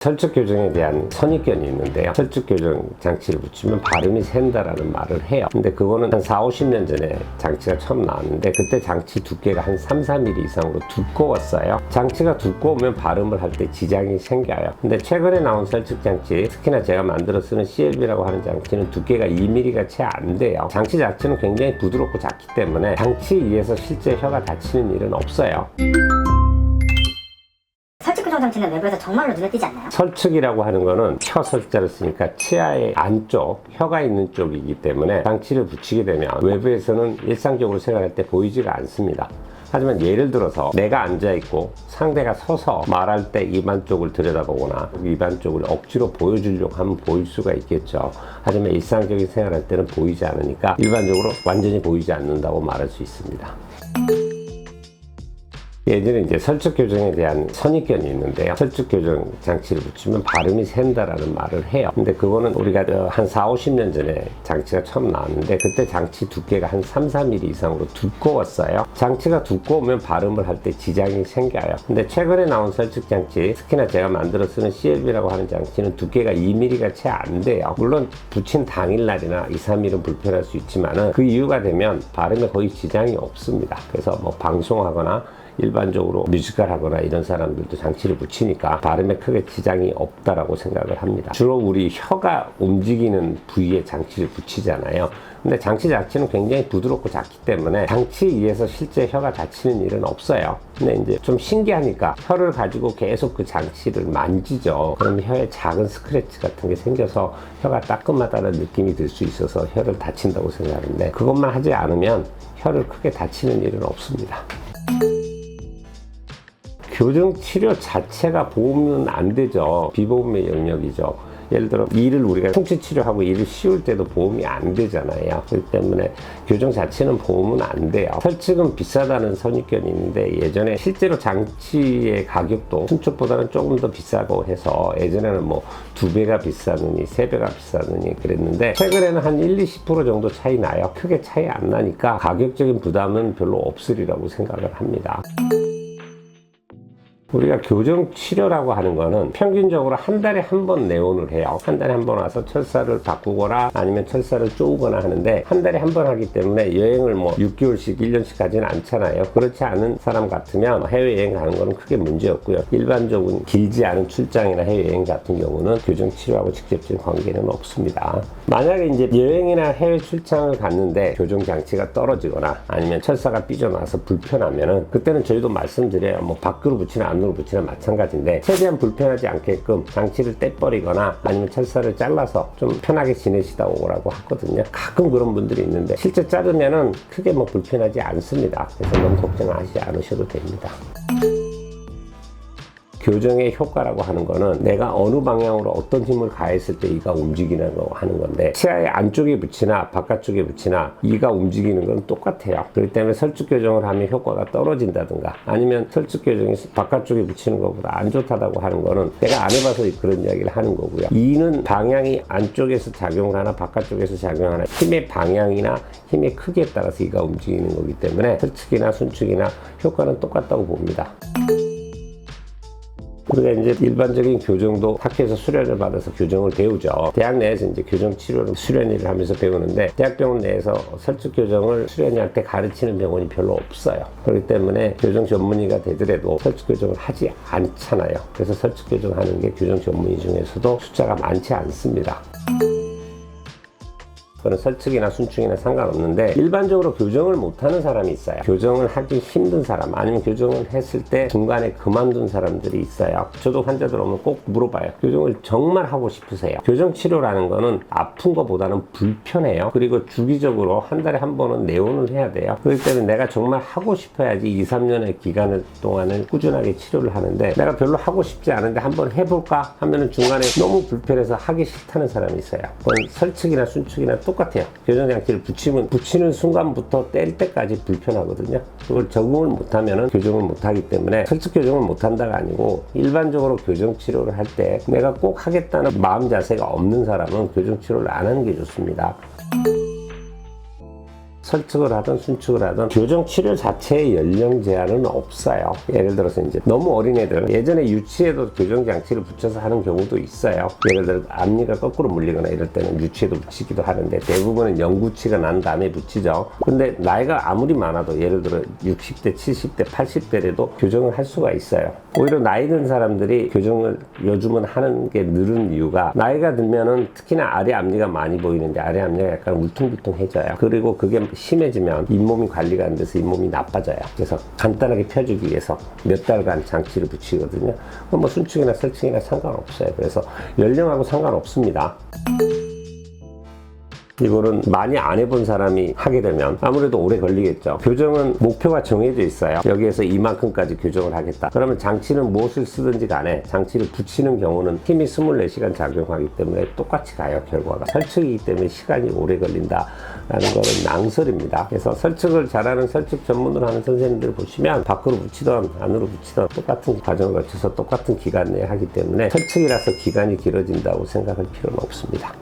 설득 교정에 대한 선입견이 있는데요. 설득 교정 장치를 붙이면 발음이 샌다라는 말을 해요. 근데 그거는 한 4, 50년 전에 장치가 처음 나왔는데 그때 장치 두께가 한 3, 4mm 이상으로 두꺼웠어요. 장치가 두꺼우면 발음을 할 때 지장이 생겨요. 근데 최근에 나온 설득 장치, 특히나 제가 만들어 쓰는 CLB라고 하는 장치는 두께가 2mm가 채 안 돼요. 장치 자체는 굉장히 부드럽고 작기 때문에 장치에 의해서 실제 혀가 다치는 일은 없어요. 설득 교정 장치는 외부에서 정말로 눈에 띄지 않나요? 설측이라고 하는 거는 혀 설자를 쓰니까 치아의 안쪽, 혀가 있는 쪽이기 때문에 장치를 붙이게 되면 외부에서는 일상적으로 생활할 때 보이지가 않습니다. 하지만 예를 들어서 내가 앉아있고 상대가 서서 말할 때 입안 쪽을 들여다보거나 입안 쪽을 억지로 보여주려고 하면 보일 수가 있겠죠. 하지만 일상적인 생활할 때는 보이지 않으니까 일반적으로 완전히 보이지 않는다고 말할 수 있습니다. 예전에 이제 설득 교정에 대한 선입견이 있는데요. 설득 교정 장치를 붙이면 발음이 샌다라는 말을 해요. 근데 그거는 우리가 한 4, 50년 전에 장치가 처음 나왔는데 그때 장치 두께가 한 3, 4mm 이상으로 두꺼웠어요. 장치가 두꺼우면 발음을 할 때 지장이 생겨요. 근데 최근에 나온 설득 장치, 특히나 제가 만들어 쓰는 CLB라고 하는 장치는 두께가 2mm가 채 안 돼요. 물론 붙인 당일날이나 2, 3일은 불편할 수 있지만은 그 이유가 되면 발음에 거의 지장이 없습니다. 그래서 뭐 방송하거나 일반적으로 뮤지컬 하거나 이런 사람들도 장치를 붙이니까 발음에 크게 지장이 없다라고 생각을 합니다. 주로 우리 혀가 움직이는 부위에 장치를 붙이잖아요. 근데 장치 자체는 굉장히 부드럽고 작기 때문에 장치에 의해서 실제 혀가 다치는 일은 없어요. 근데 이제 좀 신기하니까 혀를 가지고 계속 그 장치를 만지죠. 그럼 혀에 작은 스크래치 같은 게 생겨서 혀가 따끔하다는 느낌이 들 수 있어서 혀를 다친다고 생각하는데 그것만 하지 않으면 혀를 크게 다치는 일은 없습니다. 교정 치료 자체가 보험은 안 되죠. 비보험의 영역이죠. 예를 들어 이를 우리가 충치 치료하고 이를 씌울 때도 보험이 안 되잖아요. 그렇기 때문에 교정 자체는 보험은 안 돼요. 설득은 비싸다는 선입견이 있는데 예전에 실제로 장치의 가격도 순축보다는 조금 더 비싸고 해서 예전에는 뭐 2배가 비싸느니 3배가 비싸느니 그랬는데 최근에는 한 1, 20% 정도 차이 나요. 크게 차이 안 나니까 가격적인 부담은 별로 없으리라고 생각을 합니다. 우리가 교정 치료라고 하는 거는 평균적으로 한 달에 한 번 내원을 해요. 한 달에 한 번 와서 철사를 바꾸거나 아니면 철사를 쪼우거나 하는데 한 달에 한 번 하기 때문에 여행을 뭐 6개월씩 1년씩 가지는 않잖아요. 그렇지 않은 사람 같으면 해외여행 가는 거는 크게 문제 없고요. 일반적인 길지 않은 출장이나 해외여행 같은 경우는 교정 치료하고 직접적인 관계는 없습니다. 만약에 이제 여행이나 해외 출장을 갔는데 교정 장치가 떨어지거나 아니면 철사가 삐져나와서 불편하면은 그때는 저희도 말씀드려요. 뭐 밖으로 붙이나 안으로 붙이나 마찬가지인데 최대한 불편하지 않게끔 장치를 떼버리거나 아니면 철사를 잘라서 좀 편하게 지내시다 오라고 하거든요. 가끔 그런 분들이 있는데 실제 자르면은 크게 뭐 불편하지 않습니다. 그래서 너무 걱정하지 않으셔도 됩니다. 교정의 효과라고 하는 거는 내가 어느 방향으로 어떤 힘을 가했을 때 이가 움직이는 거 하는 건데 치아의 안쪽에 붙이나 바깥쪽에 붙이나 이가 움직이는 건 똑같아요. 그렇기 때문에 설득 교정을 하면 효과가 떨어진다든가 아니면 설득 교정이 바깥쪽에 붙이는 것보다 안 좋다고 하는 거는 내가 안 해봐서 그런 이야기를 하는 거고요. 이는 방향이 안쪽에서 작용을 하나 바깥쪽에서 작용하나 힘의 방향이나 힘의 크기에 따라서 이가 움직이는 거기 때문에 설득이나 순축이나 효과는 똑같다고 봅니다. 우리가 이제 일반적인 교정도 학교에서 수련을 받아서 교정을 배우죠. 대학 내에서 이제 교정 치료를 수련을 하면서 배우는데 대학병원 내에서 설득 교정을 수련이한테 가르치는 병원이 별로 없어요. 그렇기 때문에 교정 전문의가 되더라도 설득 교정을 하지 않잖아요. 그래서 설득 교정하는 게 교정 전문의 중에서도 숫자가 많지 않습니다. 그건 설득이나 순축이나 상관없는데 일반적으로 교정을 못하는 사람이 있어요. 교정을 하기 힘든 사람 아니면 교정을 했을 때 중간에 그만둔 사람들이 있어요. 저도 환자들 오면 꼭 물어봐요. 교정을 정말 하고 싶으세요? 교정 치료라는 거는 아픈 것보다는 불편해요. 그리고 주기적으로 한 달에 한 번은 내원을 해야 돼요. 그렇기 때문에 내가 정말 하고 싶어야지 2, 3년의 기간 동안을 꾸준하게 치료를 하는데 내가 별로 하고 싶지 않은데 한번 해볼까 하면은 중간에 너무 불편해서 하기 싫다는 사람이 있어요. 그건 설득이나 순축이나 똑같아요. 교정장치를 붙이는 순간부터 뗄 때까지 불편하거든요. 그걸 적응을 못하면 교정을 못하기 때문에 설득 교정을 못한다가 아니고 일반적으로 교정 치료를 할 때 내가 꼭 하겠다는 마음 자세가 없는 사람은 교정 치료를 안 하는 게 좋습니다. 설득을 하든 순축을 하든 교정 치료 자체의 연령 제한은 없어요. 예를 들어서 이제 너무 어린 애들, 예전에 유치에도 교정 장치를 붙여서 하는 경우도 있어요. 예를 들어 앞니가 거꾸로 물리거나 이럴 때는 유치에도 붙이기도 하는데 대부분은 영구치가 난 다음에 붙이죠. 근데 나이가 아무리 많아도 예를 들어 60대, 70대, 80대라도 교정을 할 수가 있어요. 오히려 나이 든 사람들이 교정을 요즘은 하는 게 늘은 이유가 나이가 들면은 특히나 아래 앞니가 많이 보이는데 아래 앞니가 약간 울퉁불퉁해져요. 그리고 그게 심해지면 잇몸이 관리가 안 돼서 잇몸이 나빠져요. 그래서 간단하게 펴주기 위해서 몇 달간 장치를 붙이거든요. 뭐 순축이나 설축이나 상관없어요. 그래서 연령하고 상관없습니다. 이거는 많이 안 해본 사람이 하게 되면 아무래도 오래 걸리겠죠. 교정은 목표가 정해져 있어요. 여기에서 이만큼까지 교정을 하겠다. 그러면 장치는 무엇을 쓰든지 간에 장치를 붙이는 경우는 힘이 24시간 작용하기 때문에 똑같이 가요. 결과가. 설축이기 때문에 시간이 오래 걸린다라는 거는 낭설입니다. 그래서 설축을 잘하는 설축 전문으로 하는 선생님들 보시면 밖으로 붙이던 안으로 붙이던 똑같은 과정을 거쳐서 똑같은 기간 내에 하기 때문에 설축이라서 기간이 길어진다고 생각할 필요는 없습니다.